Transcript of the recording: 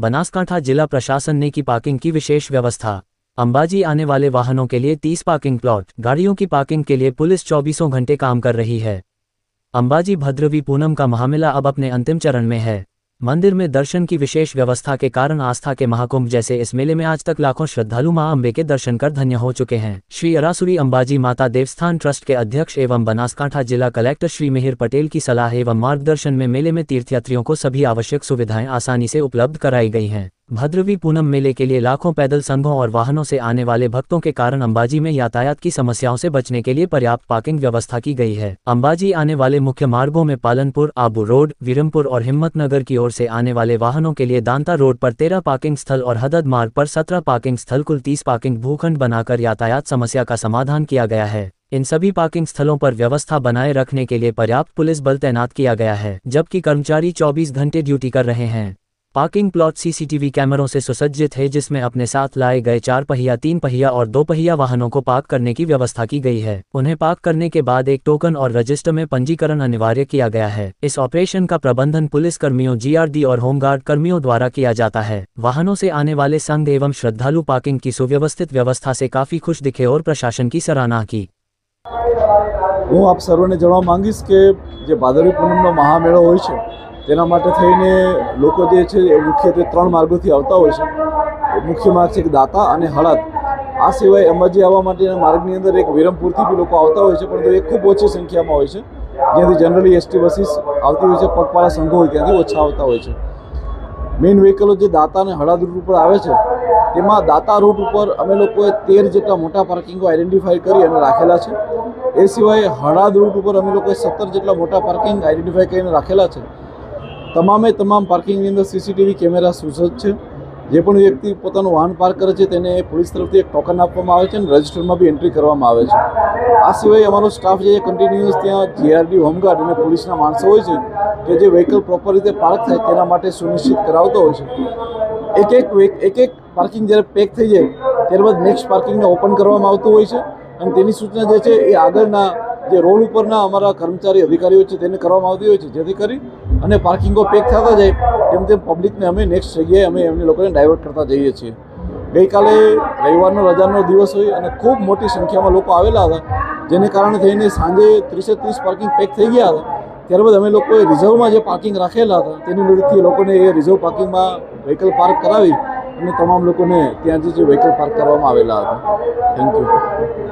बनासकांठा जिला प्रशासन ने की पार्किंग की विशेष व्यवस्था। अंबाजी आने वाले वाहनों के लिए 30 पार्किंग प्लॉट, गाड़ियों की पार्किंग के लिए पुलिस 24 घंटे काम कर रही है। अंबाजी भद्रवी पूनम का महामेला अब अपने अंतिम चरण में है। मंदिर में दर्शन की विशेष व्यवस्था के कारण आस्था के महाकुंभ जैसे इस मेले में आज तक लाखों श्रद्धालु मां अम्बे के दर्शन कर धन्य हो चुके हैं। श्री अरासुरी अंबाजी माता देवस्थान ट्रस्ट के अध्यक्ष एवं बनासकांठा जिला कलेक्टर श्री मिहिर पटेल की सलाह एवं मार्गदर्शन में मेले में तीर्थयात्रियों को सभी आवश्यक सुविधाएं आसानी से उपलब्ध कराई गई हैं। भद्रवी पूनम मेले के लिए लाखों पैदल संघों और वाहनों से आने वाले भक्तों के कारण अंबाजी में यातायात की समस्याओं से बचने के लिए पर्याप्त पार्किंग व्यवस्था की गई है। अंबाजी आने वाले मुख्य मार्गों में पालनपुर, आबू रोड, विरमपुर और हिम्मतनगर की ओर से आने वाले वाहनों के लिए दांता रोड पर 13 पार्किंग स्थल और हदद मार्ग पर 17 पार्किंग स्थल, कुल 30 पार्किंग भूखंड बनाकर यातायात समस्या का समाधान किया गया है। इन सभी पार्किंग स्थलों पर व्यवस्था बनाए रखने के लिए पर्याप्त पुलिस बल तैनात किया गया है, जबकि कर्मचारी 24 घंटे ड्यूटी कर रहे हैं। पार्किंग प्लॉट सीसीटीवी कैमरों से सुसज्जित है, जिसमें अपने साथ लाए गए 4 पहिया, 3 पहिया और 2 पहिया वाहनों को पार्क करने की व्यवस्था की गई है। उन्हें पार्क करने के बाद एक टोकन और रजिस्टर में पंजीकरण अनिवार्य किया गया है। इस ऑपरेशन का प्रबंधन पुलिस कर्मियों, जीआरडी और होमगार्ड कर्मियों द्वारा किया जाता है। वाहनों से आने वाले संघ एवं श्रद्धालु पार्किंग की सुव्यवस्थित व्यवस्था से काफी खुश दिखे और प्रशासन की सराहना की। हूँ आप सर्वने जणाववा मांगीश के जे भादरवी पूनमनो महामेळो होय छे तेना माटे थईने लोको जे छे ए मुख्यत्वे 3 मार्गोथी आवता होय छे। मुख्य मार्ग छे दाता अने हळद। आ सिवाय अंबाजी आववा माटेना मार्गनी अंदर एक विरमपुरथी बी लोको आवता होय छे, परंतु ए खूब ओછી संख्यामां होय छे। ज्यांथी जनरली एसटी बसीस आवती होय छे, पगपाळा संघो होय त्यांथी ओछा आवता होय छे। मेन व्हीकलो जे दाता अने हळद रूट पर आवे छे तेमां दाता रूट पर अमे लोकोए 13 जेटला मोटा पार्किंगो आइडेंटिफाई करी अने राखेला छे। ए सिवाय हळद रूट पर अमे लोकोए 17 जेटला मोटा पार्किंग आइडेंटिफाई करीने राखेला छे। તમામે તમામ પાર્કિંગની અંદર સીસીટીવી કેમેરા સુસજ્જ છે। જે પણ વ્યક્તિ પોતાનું વાહન પાર્ક કરે છે તેને પોલીસ તરફથી એક ટોકન આપવામાં આવે છે અને રજિસ્ટરમાં બી એન્ટ્રી કરવામાં આવે છે। આ સિવાય અમારો સ્ટાફ જે કન્ટિન્યુઅસ ત્યાં જીઆરડી, હોમગાર્ડ અને પોલીસના માણસો હોય છે કે જે વ્હીકલ પ્રોપર રીતે પાર્ક થાય તેના માટે સુનિશ્ચિત કરાવતો હોય છે। એક પાર્કિંગ જ્યારે પેક થઈ જાય ત્યારબાદ નેક્સ્ટ પાર્કિંગને ઓપન કરવામાં આવતું હોય છે અને તેની સૂચના જે છે એ આગળના જે રોડ ઉપરના અમારા કર્મચારી અધિકારીઓ છે તેને કરવામાં આવતી હોય છે, જેથી કરી અને પાર્કિંગો પેક થતા જાય તેમ તેમ પબ્લિકને અમે નેક્સ્ટ જગ્યાએ અમે એમને લોકોને ડાયવર્ટ કરતા જઈએ છીએ। ગઈકાલે રવિવારનો રજાનો દિવસ હોય અને ખૂબ મોટી સંખ્યામાં લોકો આવેલા હતા, જેને કારણે થઈને સાંજે 30 પાર્કિંગ પેક થઈ ગયા હતા। ત્યારબાદ અમે લોકોએ રિઝર્વમાં જે પાર્કિંગ રાખેલા હતા તેની મદદથી લોકોને એ રિઝર્વ પાર્કિંગમાં વ્હીકલ પાર્ક કરાવી અને તમામ લોકોને ત્યાં જે વ્હીકલ પાર્ક કરવામાં આવેલા હતા। Thank you.